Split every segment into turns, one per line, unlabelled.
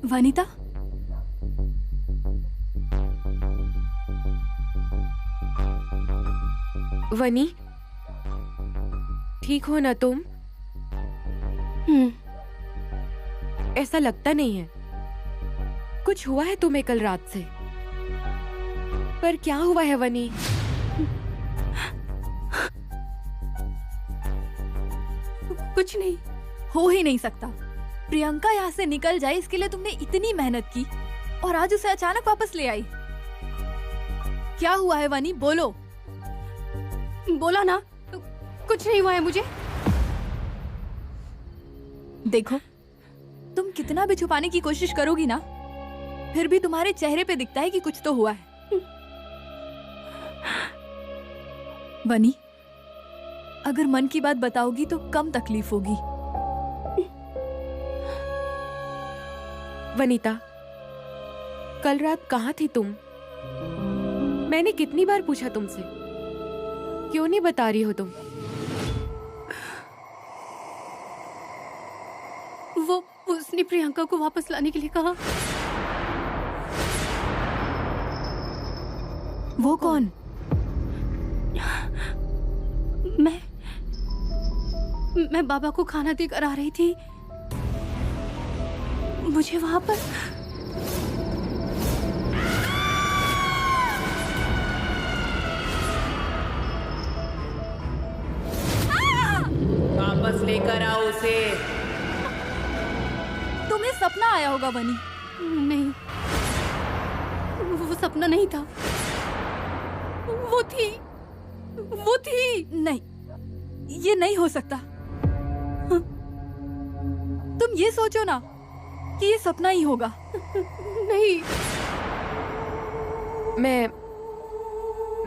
वनिता,
वनी, ठीक हो ना तुम? ऐसा लगता नहीं है। कुछ हुआ है तुम्हें कल रात से। पर क्या हुआ है वनी?
कुछ नहीं, हो ही नहीं सकता। प्रियंका यहाँ से निकल जाए इसके लिए तुमने इतनी मेहनत की और आज उसे अचानक वापस ले आई। क्या हुआ है वनी, बोलो।
बोला ना, कुछ नहीं हुआ है मुझे।
देखो, तुम कितना भी छुपाने की कोशिश करोगी ना, फिर भी तुम्हारे चेहरे पे दिखता है कि कुछ तो हुआ है। वनी, अगर मन की बात बताओगी तो कम तकलीफ होगी।
वनीता, कल रात कहाँ थी तुम? मैंने कितनी बार पूछा तुमसे, क्यों नहीं बता रही हो तुम?
उसने प्रियंका को वापस लाने के लिए कहा।
वो कौन?
मैं बाबा को खाना देकर आ रही थी। मुझे वापस
लेकर आओ उसे।
तुम्हें सपना आया होगा वनी।
नहीं, वो सपना नहीं था, वो थी।
नहीं, ये नहीं हो सकता। तुम ये सोचो ना कि ये सपना ही होगा।
नहीं,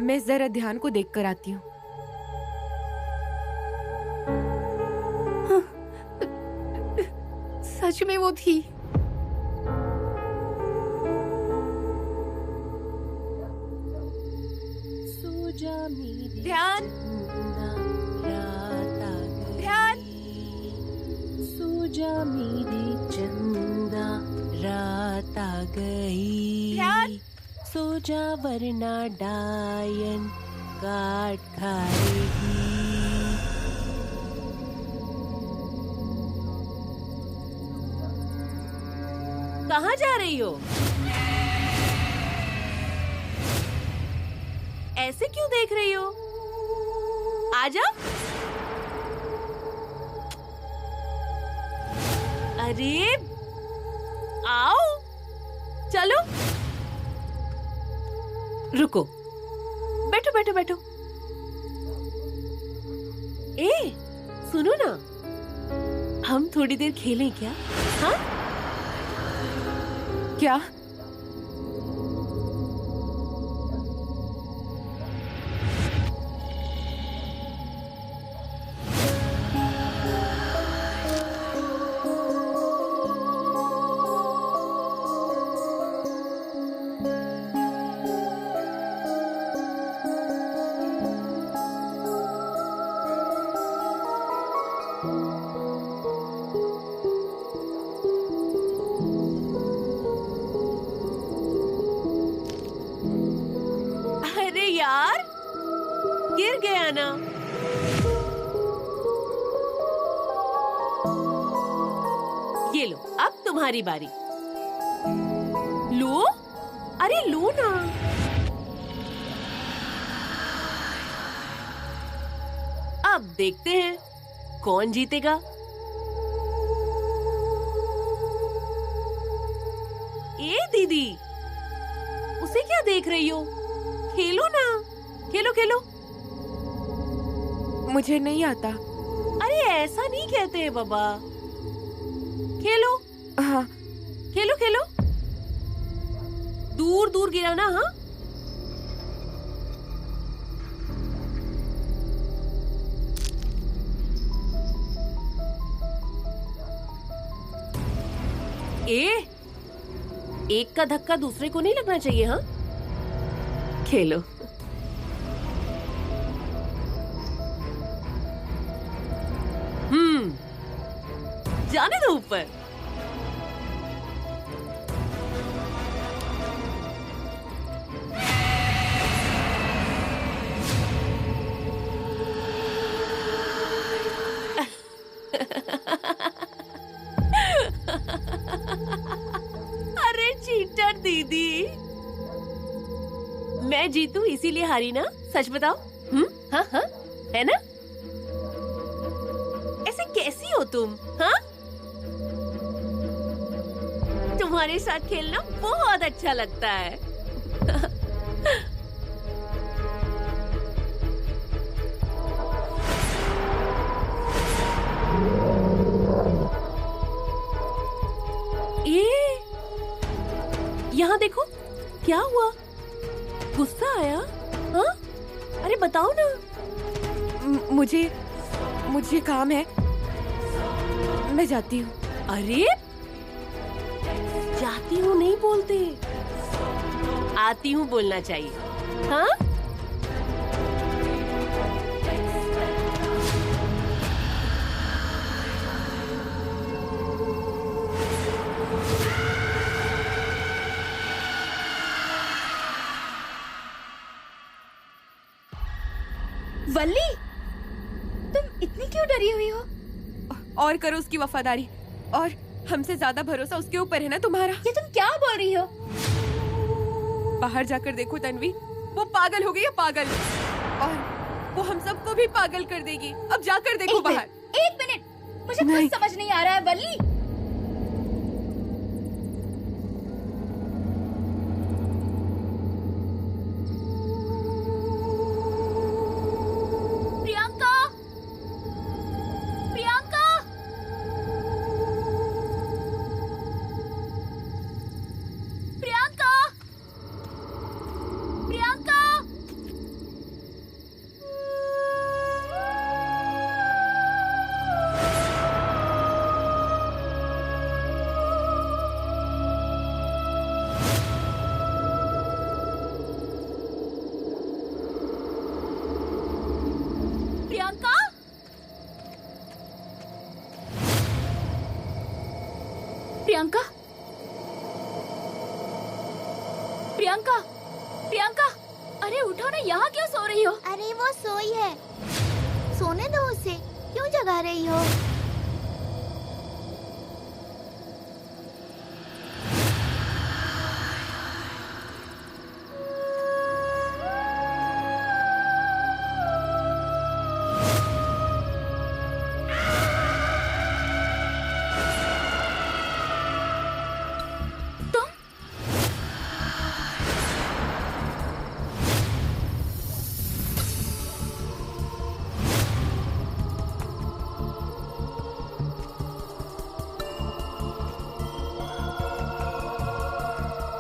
मैं जरा ध्यान को देख कर आती हूँ।
सच में वो थी।
ध्यान, ध्यान।
सूजा मेरी चंदा रात आ गई।
ध्यान।
सोजा वरना डायन काट खाएगी। कहाँ जा रही हो? ऐसे क्यों देख रही हो? आजा। अरे आओ, चलो। रुको, बैठो बैठो बैठो। ए, सुनो ना, हम थोड़ी देर खेलें क्या? हाँ?
क्या?
यार, गिर गया ना। ये लो, अब तुम्हारी बारी। लो, अरे लो ना। अब देखते हैं कौन जीतेगा। ए दीदी, उसे क्या देख रही हो? खेलो ना, खेलो खेलो।
मुझे नहीं आता।
अरे ऐसा नहीं कहते हैं बाबा। खेलो।
हाँ,
खेलो खेलो। दूर दूर गिराना। हाँ, एक का धक्का दूसरे को नहीं लगना चाहिए। हाँ, खेलो। जाने दो ऊपर। अरे चीटर दीदी, मैं जीतू इसीलिए हारी ना? सच बताओ। हाँ हाँ, है ना? ऐसे कैसी हो तुम? हाँ, तुम्हारे साथ खेलना बहुत अच्छा लगता है। यहाँ देखो, क्या हुआ? गुस्सा आया? हाँ? अरे बताओ ना।
मुझे काम है, मैं जाती हूँ।
अरे जाती हूँ नहीं बोलते, आती हूँ बोलना चाहिए। हाँ?
वल्ली, तुम इतनी क्यों डरी हुई हो?
और करो उसकी वफादारी, और हमसे ज्यादा भरोसा उसके ऊपर है ना तुम्हारा।
ये तुम क्या बोल रही हो?
बाहर जाकर देखो तन्वी, वो पागल हो गई है, पागल। और वो हम सबको भी पागल कर देगी। अब जाकर देखो बाहर।
एक मिनट, मुझे कुछ समझ नहीं आ रहा है वल्ली। प्रियंका, प्रियंका, प्रियंका, प्रियंका। प्रियंका, प्रियंका, प्रियंका, प्रियंका, अरे उठो ना, यहाँ क्यों सो रही हो?
अरे वो सोई है, सोने दो उसे, क्यों जगा रही हो?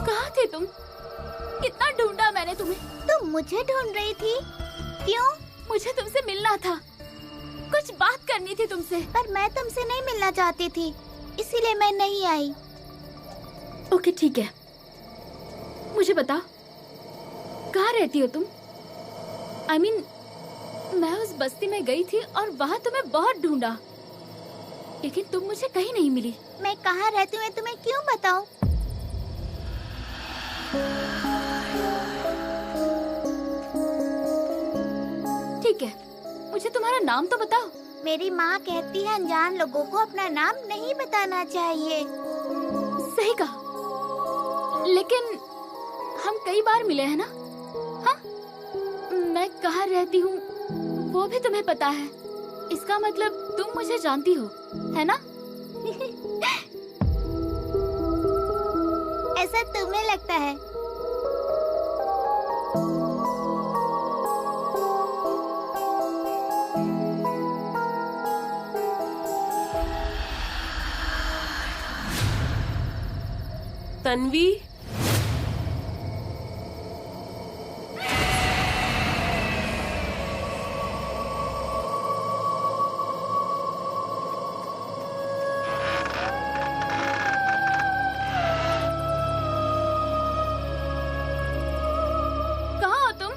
कहाँ थे तुम? कितना ढूंढा मैंने तुम्हें।
तुम मुझे ढूंढ रही थी? क्यों?
मुझे तुमसे मिलना था, कुछ बात करनी थी तुमसे।
पर मैं तुमसे नहीं मिलना चाहती थी, इसीलिए मैं नहीं आई।
ओके ठीक है, मुझे बताओ कहाँ रहती हो तुम? I mean, मैं उस बस्ती में गई थी और वहाँ तुम्हें बहुत ढूंढा, लेकिन तुम मुझे कहीं नहीं मिली।
मैं कहाँ रहती हूँ मैं तुम्हें क्यों बताऊँ?
ठीक है, मुझे तुम्हारा नाम तो बताओ।
मेरी माँ कहती है अनजान लोगों को अपना नाम नहीं बताना चाहिए।
सही कहा, लेकिन हम कई बार मिले हैं ना? हाँ, मैं कहाँ रहती हूँ वो भी तुम्हें पता है, इसका मतलब तुम मुझे जानती हो, है ना?
ऐसा तुम्हें लगता है?
तन्वी,
कहाँ हो तुम?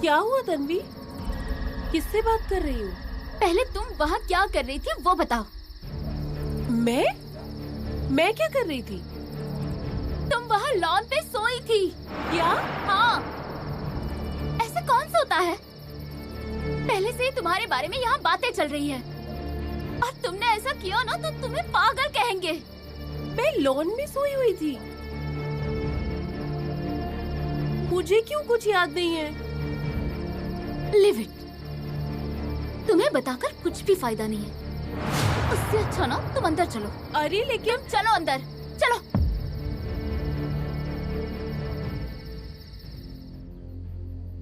क्या हुआ तन्वी? किससे बात कर रही हो?
पहले तुम वहाँ क्या कर रही थी वो बताओ।
मैं क्या कर रही थी?
तुम वहाँ लॉन पे सोई थी।
क्या?
हाँ, ऐसे कौन सोता है?
पहले से ही तुम्हारे बारे में यहाँ बातें चल रही है और तुमने ऐसा किया ना तो तुम्हें पागल कहेंगे।
मैं लॉन में सोई हुई थी, मुझे क्यों कुछ याद नहीं है?
Live it. तुम्हें बताकर कुछ भी फायदा नहीं है। उससे अच्छा ना तुम अंदर चलो।
अरे लेकिन
तुम चलो अंदर, चलो।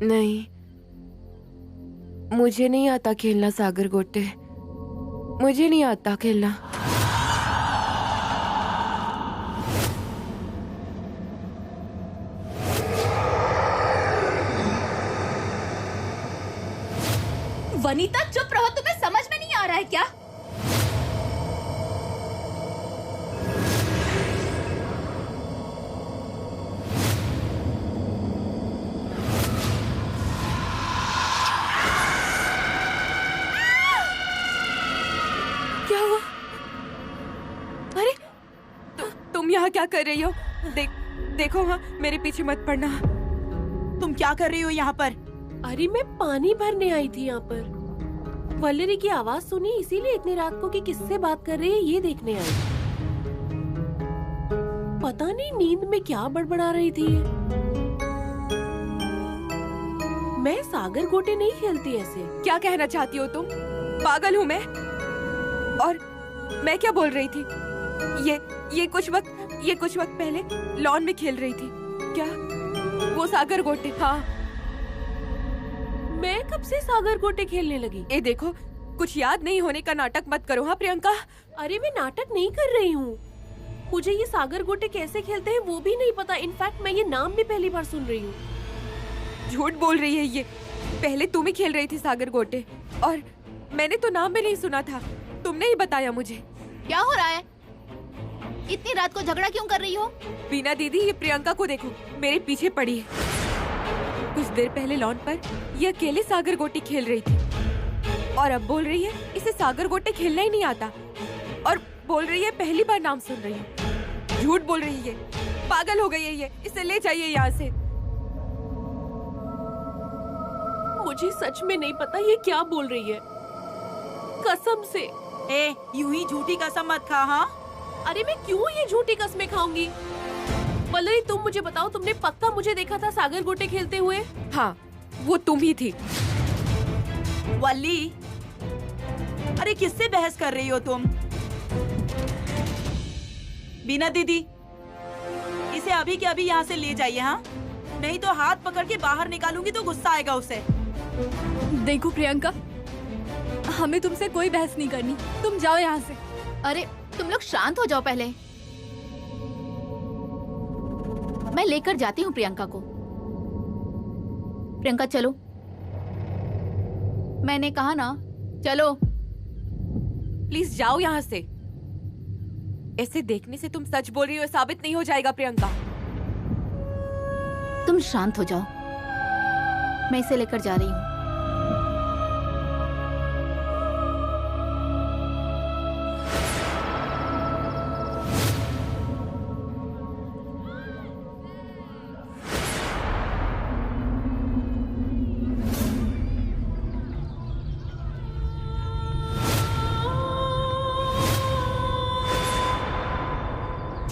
नहीं, मुझे नहीं आता खेलना सागर गोटे, मुझे नहीं आता खेलना।
वनीता चुप रहो, तुम्हें समझ में नहीं आ रहा है क्या?
क्या हुआ? अरे तुम यहाँ क्या कर रही हो? देखो हाँ, मेरे पीछे मत पड़ना।
तुम क्या कर रही हो यहाँ पर?
अरे मैं पानी भरने आई थी यहाँ पर। वल्लरी की आवाज सुनी, इसीलिए इतनी रात को कि किससे बात कर रही है ये देखने आई। पता नहीं नींद में क्या बड़बड़ा रही थी। मैं सागर गोटे नहीं खेलती ऐसे।
क्या कहना चाहती हो तुम? पागल हूँ मैं? और मैं क्या बोल रही थी? ये कुछ वक्त पहले लॉन में खेल रही थी क्या? वो सागर गोटे? हाँ।
मैं कब से सागर गोटे खेलने लगी?
ए देखो, कुछ याद नहीं होने का नाटक मत करो। हाँ प्रियंका।
अरे मैं नाटक नहीं कर रही हूँ। मुझे ये सागर गोटे कैसे खेलते हैं वो भी नहीं पता। इनफैक्ट मैं ये नाम भी पहली बार सुन रही हूँ।
झूठ बोल रही है ये। पहले तुम ही खेल रही थी सागर गोटे और मैंने तो नाम भी नहीं सुना था। तुमने ही बताया मुझे।
क्या हो रहा है? इतनी रात को झगड़ा क्यों कर रही हो?
बीना दीदी, ये प्रियंका को देखो, मेरे पीछे पड़ी है। कुछ देर पहले लॉन पर ये अकेले सागर गोटी खेल रही थी और अब बोल रही है इसे सागर गोटे खेलना ही नहीं आता और बोल रही है पहली बार नाम सुन रही हूँ। झूठ बोल रही है, पागल हो गई है ये। इसे ले जाइए यहाँ से।
मुझे सच में नहीं पता ये क्या बोल रही है, कसम से।
ए, यूं ही झूठी कसम मत खा। हाँ,
अरे मैं क्यों ये झूठी कसमें खाऊंगी? वल्लरी तुम मुझे बताओ, तुमने पक्का मुझे देखा था सागर गोटे खेलते हुए?
हाँ, वो तुम ही थी।
वल्ली, अरे किससे बहस कर रही हो तुम? बीना दीदी, इसे अभी के अभी यहाँ से ले जाइए। हाँ, नहीं तो हाथ पकड़ के बाहर निकालूंगी तो गुस्सा आएगा उसे।
देखो प्रियंका, हमें तुमसे कोई बहस नहीं करनी। तुम जाओ यहाँ से।
अरे तुम लोग शांत हो जाओ पहले। मैं लेकर जाती हूँ प्रियंका को। प्रियंका चलो, मैंने कहा ना, चलो।
प्लीज जाओ यहाँ से। ऐसे देखने से तुम सच बोल रही हो साबित नहीं हो जाएगा प्रियंका।
तुम शांत हो जाओ, मैं इसे लेकर जा रही हूँ।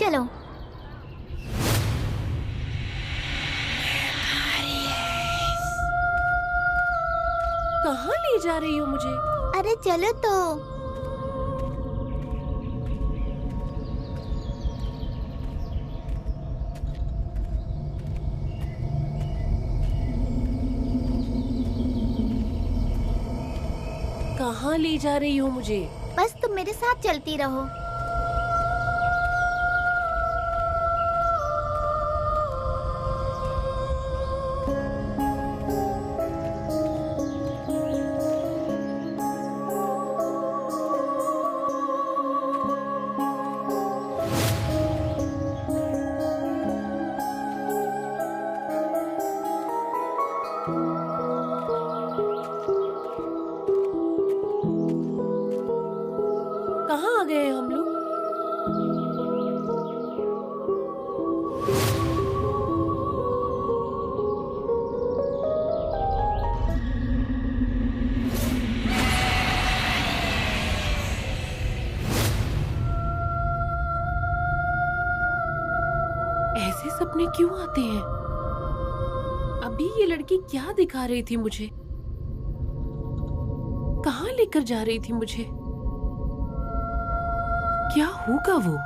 चलो।
कहाँ ले जा रही हो मुझे?
अरे चलो तो।
कहाँ ले जा रही हो मुझे?
बस तुम मेरे साथ चलती रहो।
कहाँ आ गए हैं हम लोग? सपने क्यों आते हैं? अभी ये लड़की क्या दिखा रही थी मुझे? कहाँ लेकर जा रही थी मुझे? क्या होगा वो?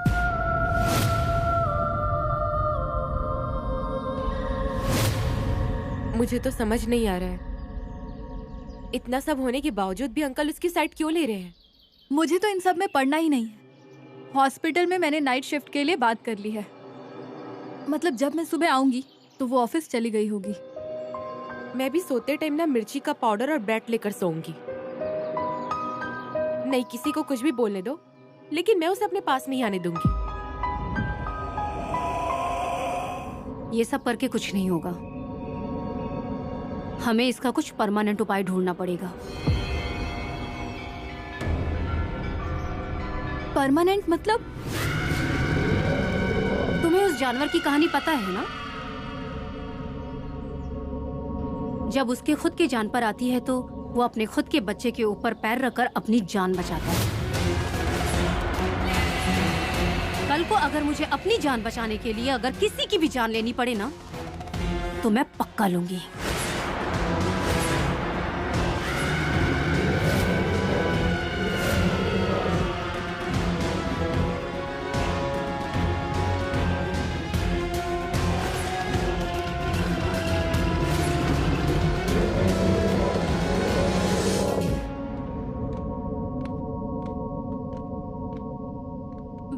मुझे तो समझ नहीं आ रहा है, इतना सब होने के बावजूद भी अंकल उसकी साइड क्यों ले रहे हैं?
मुझे तो इन सब में पढ़ना ही नहीं है। हॉस्पिटल में मैंने नाइट शिफ्ट के लिए बात कर ली है। मतलब जब मैं सुबह आऊंगी तो वो ऑफिस चली गई होगी।
मैं भी सोते टाइम ना मिर्ची का पाउडर और ब्रेड लेकर सोऊंगी। नहीं, किसी को कुछ भी बोलने दो, लेकिन मैं उसे अपने पास नहीं आने दूंगी।
ये सब करके कुछ नहीं होगा। हमें इसका कुछ परमानेंट उपाय ढूंढना पड़ेगा।
परमानेंट मतलब?
तुम्हें उस जानवर की कहानी पता है ना? जब उसके खुद की जान पर आती है तो वो अपने खुद के बच्चे के ऊपर पैर रखकर अपनी जान बचाता है। कल को अगर मुझे अपनी जान बचाने के लिए अगर किसी की भी जान लेनी पड़े ना, तो मैं पक्का लूंगी।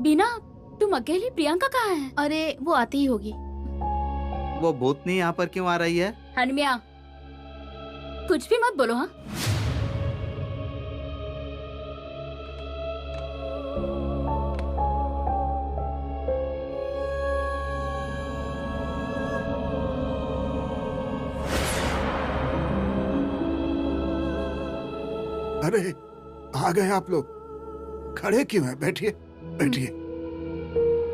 बीना, तुम अकेली? प्रियंका कहाँ है? अरे वो आती ही होगी।
वो भूतनी यहाँ पर क्यों आ रही है?
हनमिया, कुछ भी मत बोलो। हाँ,
अरे आ गए आप लोग। खड़े क्यों हैं? बैठिए बैठिए।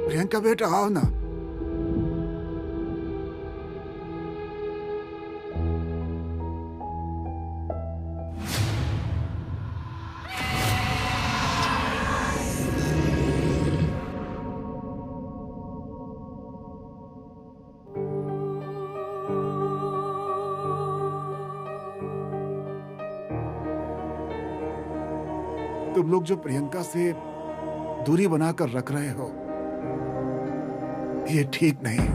प्रियंका बेटा आओ ना। तुम लोग जो प्रियंका से दूरी बनाकर रख रहे हो, ये ठीक नहीं।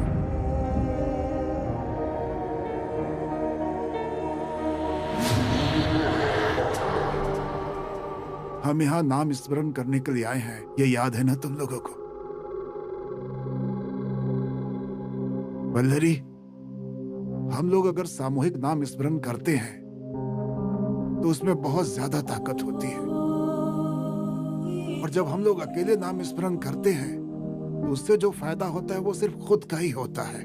हम यहाँ नाम स्मरण करने के लिए आए हैं, ये याद है ना तुम लोगों को? वल्लरी, हम लोग अगर सामूहिक नाम स्मरण करते हैं तो उसमें बहुत ज्यादा ताकत होती है, और जब हम लोग अकेले नाम स्मरण करते हैं तो उससे जो फायदा होता है वो सिर्फ खुद का ही होता है।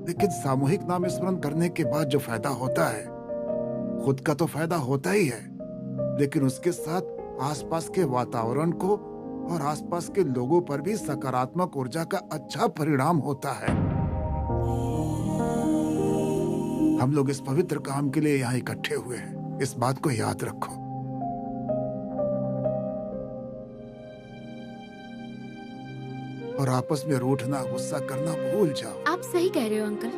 लेकिन सामूहिक नाम स्मरण करने के बाद जो फायदा होता है, खुद का तो फायदा होता ही है, लेकिन उसके साथ आसपास के वातावरण को और आसपास के लोगों पर भी सकारात्मक ऊर्जा का अच्छा परिणाम होता है। हम लोग इस पवित्र काम के लिए यहाँ इकट्ठे हुए हैं, इस बात को याद रखो। और आपस में रूठना, गुस्सा करना भूल जाओ।
आप सही कह रहे हो अंकल।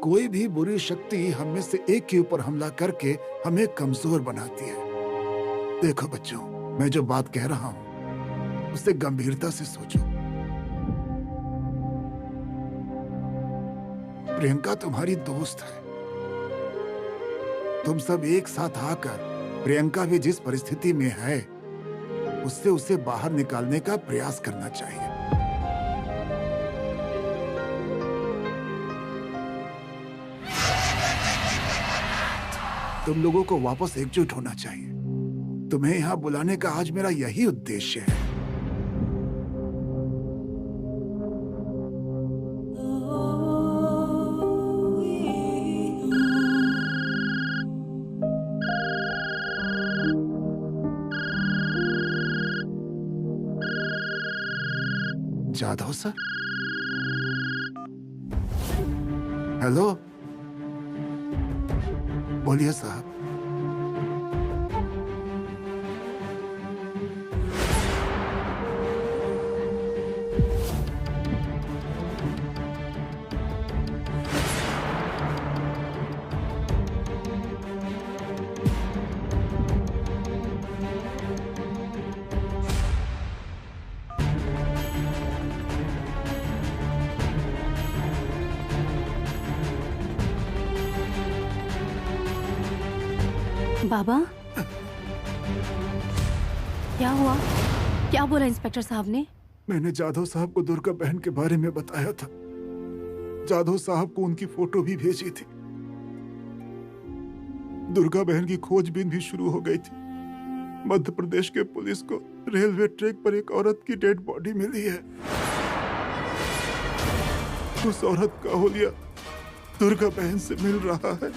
कोई भी बुरी शक्ति हम में से एक के ऊपर हमला करके हमें कमजोर बनाती है। देखो बच्चों, मैं जो बात कह रहा हूं उसे गंभीरता से सोचो। प्रियंका तुम्हारी दोस्त है। तुम सब एक साथ आकर प्रियंका भी जिस परिस्थिति में है उससे उसे बाहर निकालने का प्रयास करना चाहिए। तुम लोगों को वापस एकजुट होना चाहिए। तुम्हें यहाँ बुलाने का आज मेरा यही उद्देश्य है। जाधव सर, हेलो, बोलिए साहब।
बाबा, क्या हुआ? क्या बोला इंस्पेक्टर साहब ने?
मैंने जाधव साहब को दुर्गा बहन के बारे में बताया था। जाधव साहब को उनकी फोटो भी भेजी थी। दुर्गा बहन की खोजबीन भी शुरू हो गई थी। मध्य प्रदेश के पुलिस को रेलवे ट्रैक पर एक औरत की डेड बॉडी मिली है। उस औरत का हुलिया दुर्गा बहन से मिल रहा है।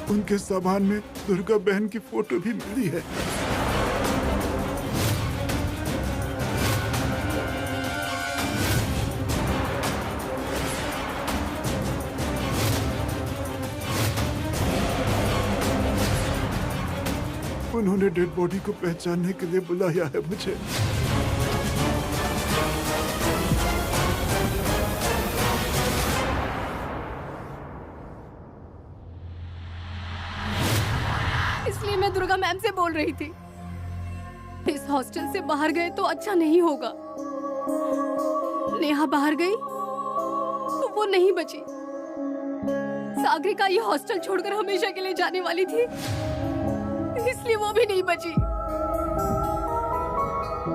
उनके सामान में दुर्गा बहन की फोटो भी मिली है। उन्होंने डेड बॉडी को पहचानने के लिए बुलाया है मुझे।
इसलिए मैं दुर्गा मैम से बोल रही थी, इस हॉस्टल से बाहर गए तो अच्छा नहीं होगा। नेहा बाहर गई तो वो नहीं बची। सागरिका ये हॉस्टल छोड़कर हमेशा के लिए जाने वाली थी, इसलिए वो भी नहीं बची।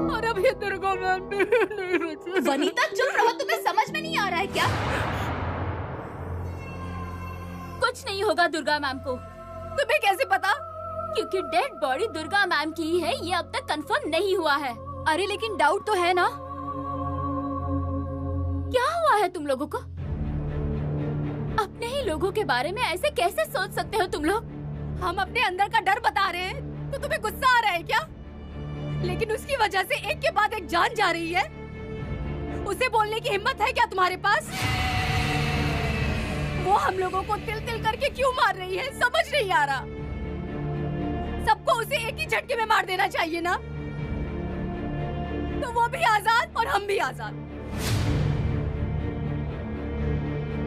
और अब ये दुर्गा मैम भी नहीं बची।
वनीता चुप रहो, तुम्हें समझ में नहीं आ रहा है क्या? कुछ नहीं होगा दुर्गा मैम को।
तुम्हें कैसे पता?
क्योंकि डेड बॉडी दुर्गा मैम की ही है, ये अब तक कंफर्म नहीं हुआ है।
अरे लेकिन डाउट तो है ना।
क्या हुआ है तुम लोगों को? अपने ही लोगों के बारे में ऐसे कैसे सोच सकते हो तुम लोग?
हम अपने अंदर का डर बता रहे हैं तो तुम्हें गुस्सा आ रहा है क्या? लेकिन उसकी वजह से एक के बाद एक जान जा रही है। उसे बोलने की हिम्मत है क्या तुम्हारे पास? वो हम लोगों को तिल तिल करके क्यों मार रही है, समझ नहीं आ रहा। सबको उसे एक ही झटके में मार देना चाहिए ना, तो वो भी आजाद और हम भी आजाद।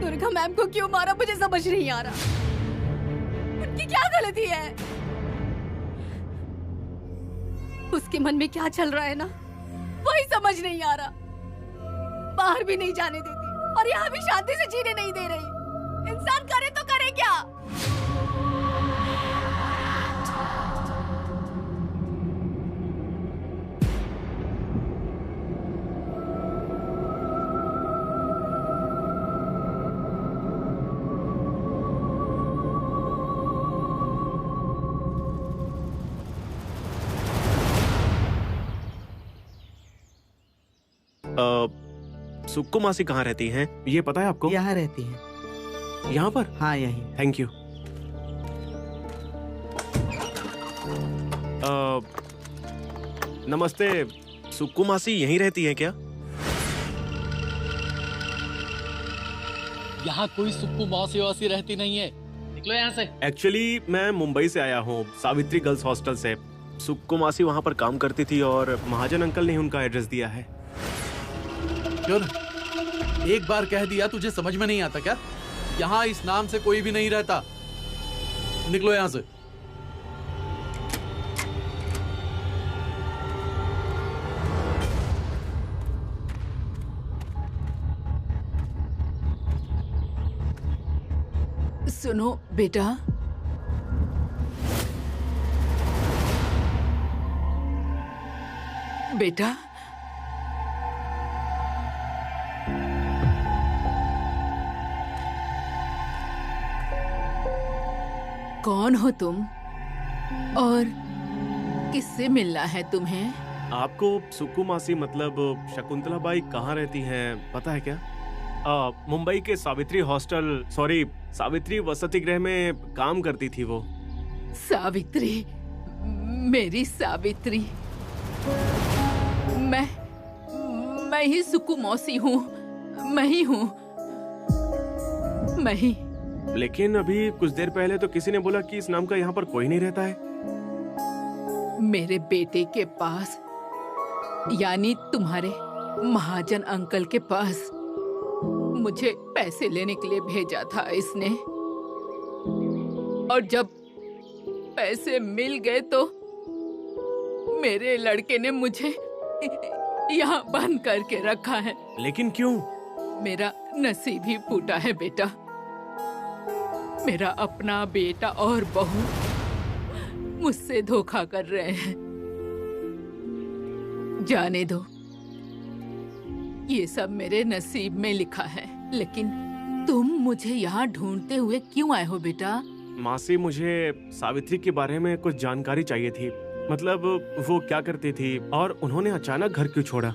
दुर्गा मैम को क्यों मारा मुझे समझ नहीं आ रहा। उनकी क्या गलती है? उसके मन में क्या चल रहा है ना, वही समझ नहीं आ रहा। बाहर भी नहीं जाने देती और यहाँ भी शांति से जीने नहीं दे रही। इंसान करे तो करे क्या?
सुक्कू मासी कहाँ रहती हैं? ये पता है आपको?
यहाँ रहती हैं।
यहाँ पर?
हाँ यहीं।
Thank you. नमस्ते, सुक्कू मासी यहीं रहती हैं क्या?
यहाँ कोई सुक्कू मौसी वौसी रहती नहीं है, निकलो यहाँ से।
एक्चुअली मैं मुंबई से आया हूँ, सावित्री गर्ल्स हॉस्टल से। सुक्कू मासी वहाँ पर काम करती थी और महाजन अंकल ने उनका एड्रेस दिया है।
क्यों? एक बार कह दिया तुझे समझ में नहीं आता क्या? यहाँ इस नाम से कोई भी नहीं रहता, निकलो यहाँ से।
सुनो बेटा, बेटा कौन हो तुम और किससे मिलना है तुम्हें?
आपको सुक्कू मासी मतलब शकुंतला बाई कहाँ रहती हैं पता है क्या? मुंबई के सावित्री हॉस्टल, सॉरी सावित्री वसति गृह में काम करती थी वो।
सावित्री, मेरी सावित्री, मैं ही सुक्कू मौसी हूँ, मैं ही हूँ, मैं ही।
लेकिन अभी कुछ देर पहले तो किसी ने बोला कि इस नाम का यहाँ पर कोई नहीं रहता है।
मेरे बेटे के पास, यानी तुम्हारे महाजन अंकल के पास मुझे पैसे लेने के लिए भेजा था इसने, और जब पैसे मिल गए तो मेरे लड़के ने मुझे यहाँ बंद करके रखा है।
लेकिन क्यों?
मेरा नसीब ही फूटा है बेटा। मेरा अपना बेटा और बहू मुझसे धोखा कर रहे हैं। जाने दो, ये सब मेरे नसीब में लिखा है। लेकिन तुम मुझे यहाँ ढूंढते हुए क्यों आए हो बेटा?
मासी, मुझे सावित्री के बारे में कुछ जानकारी चाहिए थी। मतलब वो क्या करती थी और उन्होंने अचानक घर क्यों छोड़ा?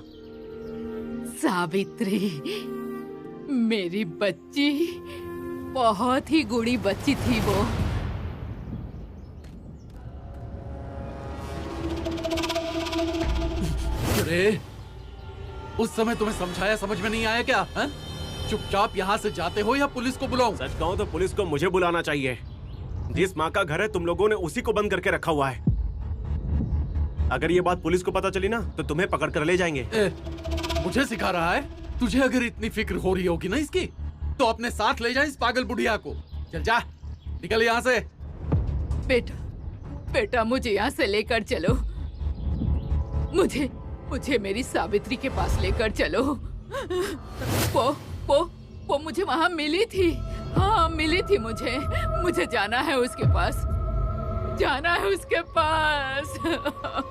सावित्री मेरी बच्ची बहुत ही गुड़ी बच्ची थी वो।
अरे उस समय तुम्हें समझाया, समझ में नहीं आया क्या? हा? चुपचाप यहाँ से जाते हो या पुलिस को बुलाऊं?
सच कहूं तो पुलिस को मुझे बुलाना चाहिए। जिस माँ का घर है तुम लोगों ने उसी को बंद करके रखा हुआ है। अगर ये बात पुलिस को पता चली ना तो तुम्हें पकड़ कर ले जाएंगे।
मुझे सिखा रहा है? तुझे अगर इतनी फिक्र हो रही होगी ना इसकी, तो अपने साथ ले जा इस पागल बुढ़िया को। चल जा, निकल यहाँ से।
बेटा मुझे यहाँ से लेकर चलो। मुझे मेरी सावित्री के पास लेकर चलो। वो मुझे वहाँ मिली थी। हाँ मिली थी मुझे जाना है उसके पास, जाना है उसके पास।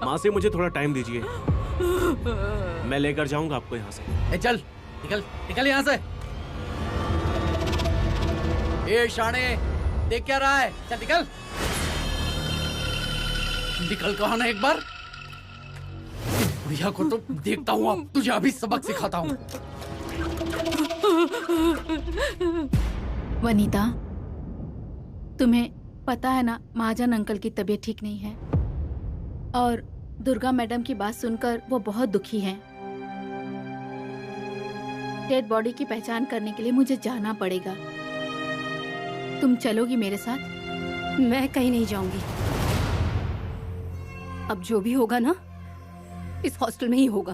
मासी, मुझे थोड़ा टाइम दीजिए, मैं लेकर जाऊंगा आपको यहाँ से।
चल निकल, निकल यहाँ से। ए शाणे, देख क्या रहा है? चल निकल, निकल कहा ना एक बार। बुढ़िया को तो देखता हूँ, अब तुझे अभी सबक सिखाता हूँ।
वनीता, तुम्हें पता है ना महाजन अंकल की तबीयत ठीक नहीं है और दुर्गा मैडम की बात सुनकर वो बहुत दुखी हैं। डेड बॉडी की पहचान करने के लिए मुझे जाना पड़ेगा। तुम चलोगी मेरे साथ?
मैं कहीं नहीं जाऊंगी। अब जो भी होगा ना इस हॉस्टल में ही होगा।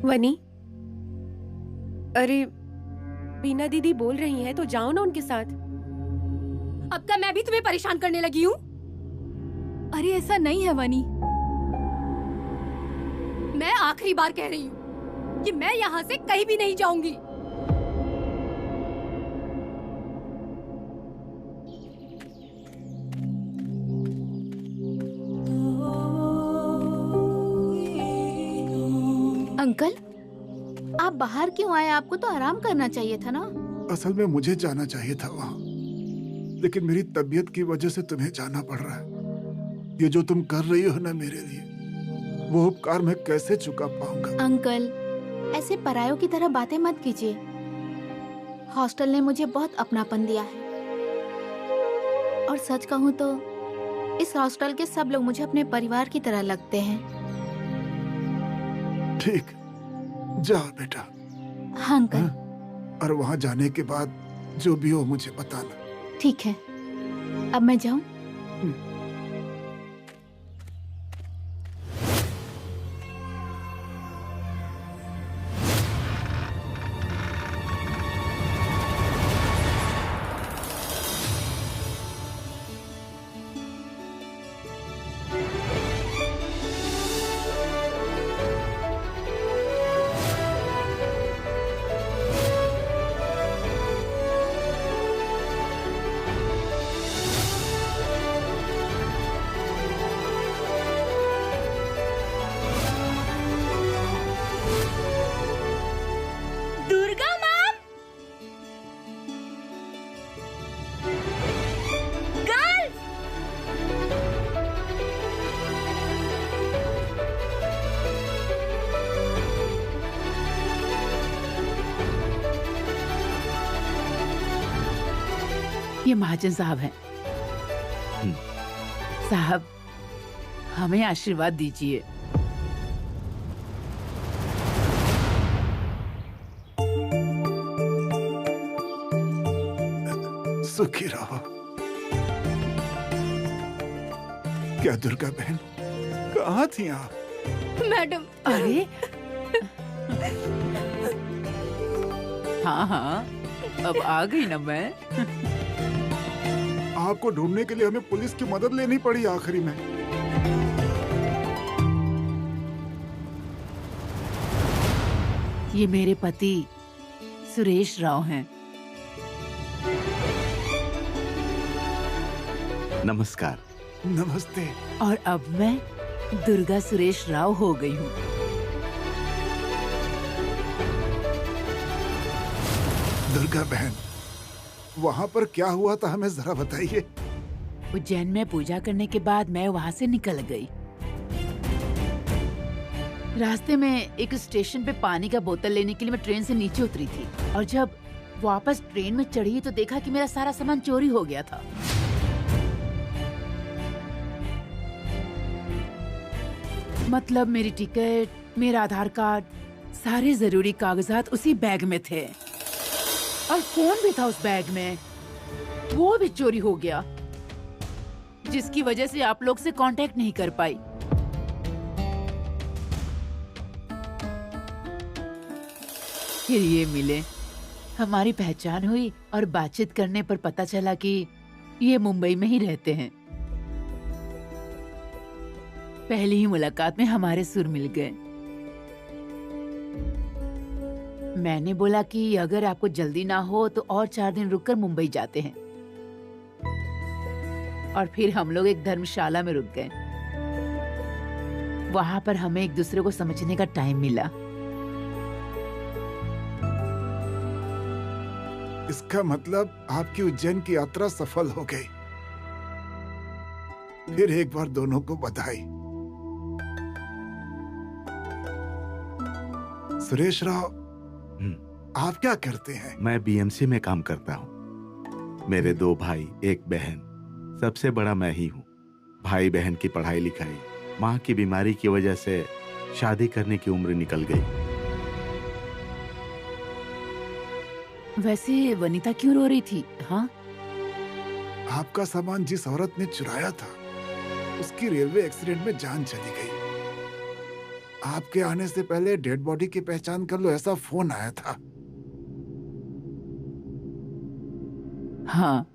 वनी, अरे बीना दीदी बोल रही हैं तो जाओ ना उनके साथ।
अब क्या मैं भी तुम्हें परेशान करने लगी हूँ?
अरे ऐसा नहीं है वनी।
मैं आखिरी बार कह रही हूँ कि मैं यहाँ से कहीं भी नहीं जाऊंगी।
अंकल, आप बाहर क्यों आए? आपको तो आराम करना चाहिए था ना।
असल में मुझे जाना चाहिए था वहाँ, लेकिन मेरी तबीयत की वजह से तुम्हें जाना पड़ रहा है। ये जो तुम कर रही हो ना मेरे लिए, वो उपकार मैं कैसे चुका पाऊंगा?
अंकल, ऐसे परायों की तरह बातें मत कीजिए। हॉस्टल ने मुझे बहुत अपनापन दिया है और सच कहूँ तो इस हॉस्टल के सब लोग मुझे अपने परिवार की तरह लगते हैं।
ठीक, जाओ बेटा।
हाँ अंकल।
और वहाँ जाने के बाद जो भी हो मुझे बताना।
ठीक है, अब मैं जाऊं?
ये महाजन साहब हैं। साहब, हमें आशीर्वाद दीजिए।
सुखी रहो। क्या दुर्गा बहन, कहाँ थी आप?
मैडम।
अरे हाँ हाँ, अब आ गई ना मैं।
आपको ढूंढने के लिए हमें पुलिस की मदद लेनी पड़ी आखिरी में।
ये मेरे पति सुरेश राव हैं।
नमस्कार।
नमस्ते।
और अब मैं दुर्गा सुरेश राव हो गई हूँ।
दुर्गा बहन, वहाँ पर क्या हुआ था हमें जरा बताइए।
उज्जैन में पूजा करने के बाद मैं वहाँ से निकल गई। रास्ते में एक स्टेशन पे पानी का बोतल लेने के लिए मैं ट्रेन से नीचे उतरी थी और जब वापस ट्रेन में चढ़ी तो देखा कि मेरा सारा सामान चोरी हो गया था। मतलब मेरी टिकट, मेरा आधार कार्ड, सारे जरूरी कागजात उसी बैग में थे और फोन भी था उस बैग में, वो भी चोरी हो गया, जिसकी वजह से आप लोग से कांटेक्ट नहीं कर पाई। फिर ये मिले, हमारी पहचान हुई और बातचीत करने पर पता चला कि ये मुंबई में ही रहते हैं। पहली ही मुलाकात में हमारे सुर मिल गए। मैंने बोला कि अगर आपको जल्दी ना हो तो और 4 दिन रुककर मुंबई जाते हैं और फिर हम लोग एक धर्मशाला में रुक गए। वहां पर हमें एक दूसरे को समझने का टाइम मिला।
इसका मतलब आपकी उज्जैन की यात्रा सफल हो गई। फिर एक बार दोनों को बधाई। सुरेश राव, आप क्या करते हैं?
मैं बीएमसी में काम करता हूँ। मेरे 2 भाई, 1 बहन, सबसे बड़ा मैं ही हूँ। भाई बहन की पढ़ाई लिखाई, माँ की बीमारी की वजह से शादी करने की उम्र निकल गई।
वैसे वनीता क्यों रो रही थी? हाँ,
आपका सामान जिस औरत ने चुराया था उसकी रेलवे एक्सीडेंट में जान चली गई। आपके आने से पहले डेड बॉडी की पहचान कर लो, ऐसा फोन आया था।
हाँ,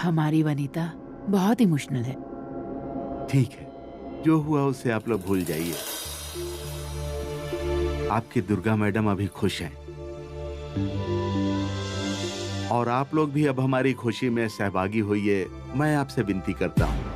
हमारी वनीता बहुत इमोशनल है।
ठीक है, जो हुआ उसे आप लोग भूल जाइए। आपकी दुर्गा मैडम अभी खुश हैं और आप लोग भी अब हमारी खुशी में सहभागी होइए, मैं आपसे विनती करता हूँ।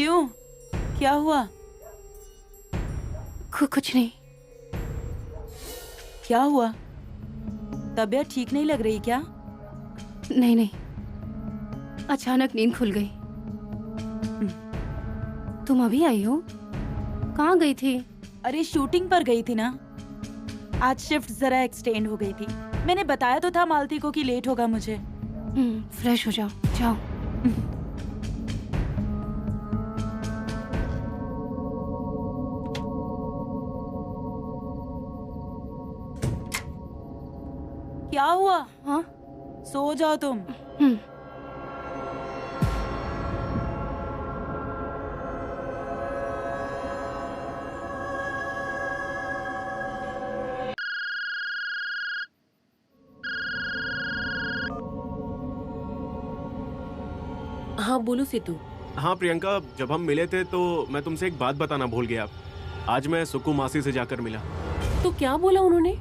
क्यों? क्या हुआ?
कुछ नहीं।
क्या हुआ? तबीयत ठीक नहीं लग रही क्या?
नहीं नहीं, अचानक नींद खुल गई। तुम अभी आई हो? कहाँ गई थी?
अरे शूटिंग पर गई थी ना। आज शिफ्ट जरा एक्सटेंड हो गई थी। मैंने बताया तो था मालती को कि लेट होगा मुझे।
फ्रेश हो जाओ, जाओ।
क्या हुआ? हाँ, सो जाओ तुम।
हाँ बोलो सितू।
हाँ प्रियंका, जब हम मिले थे तो मैं तुमसे एक बात बताना भूल गया। आज मैं सुक्कू मासी से जाकर मिला।
तो क्या बोला उन्होंने?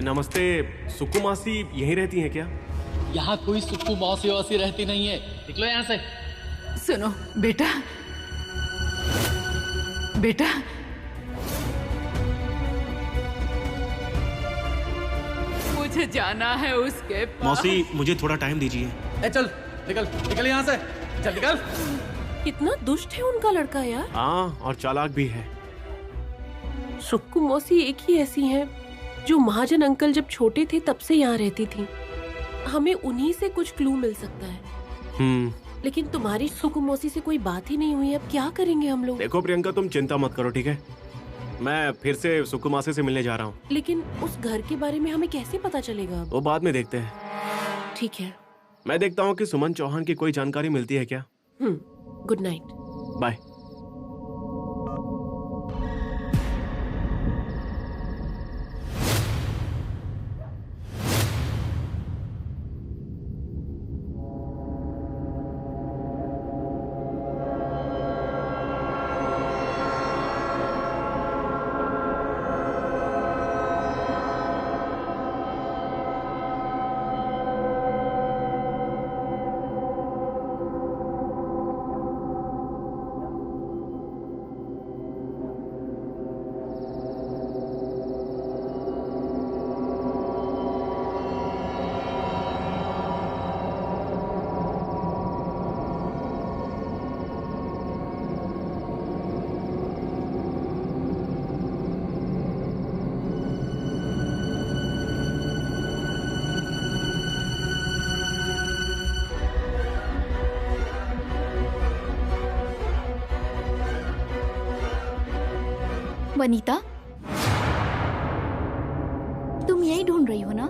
नमस्ते, सुक्कू मासी यहीं रहती हैं क्या?
यहाँ कोई सुक्कू मौसी वौसी रहती नहीं है, निकलो यहाँ से।
सुनो बेटा, बेटा मुझे जाना है उसके पास।
मौसी मुझे थोड़ा टाइम दीजिए।
ए चल, निकल निकल यहाँ से, चल निकल।
कितना दुष्ट है उनका लड़का यार।
हाँ, और चालाक भी है।
सुक्कू मौसी एक ही ऐसी हैं जो महाजन अंकल जब छोटे थे तब से यहाँ रहती थी। हमें उन्हीं से कुछ क्लू मिल सकता है। लेकिन तुम्हारी सुक्कू मौसी से कोई बात ही नहीं हुई, अब क्या करेंगे हम लोग?
देखो प्रियंका, तुम चिंता मत करो, ठीक है? मैं फिर से सुक्कू मासी से मिलने जा रहा हूँ।
लेकिन उस घर के बारे में हमें कैसे पता चलेगा अब?
वो बाद में देखते हैं।
ठीक है,
मैं देखता हूँ कि सुमन चौहान की कोई जानकारी मिलती है क्या।
Good night.
बाय।
वनीता, तुम यही ढूंढ रही हो ना?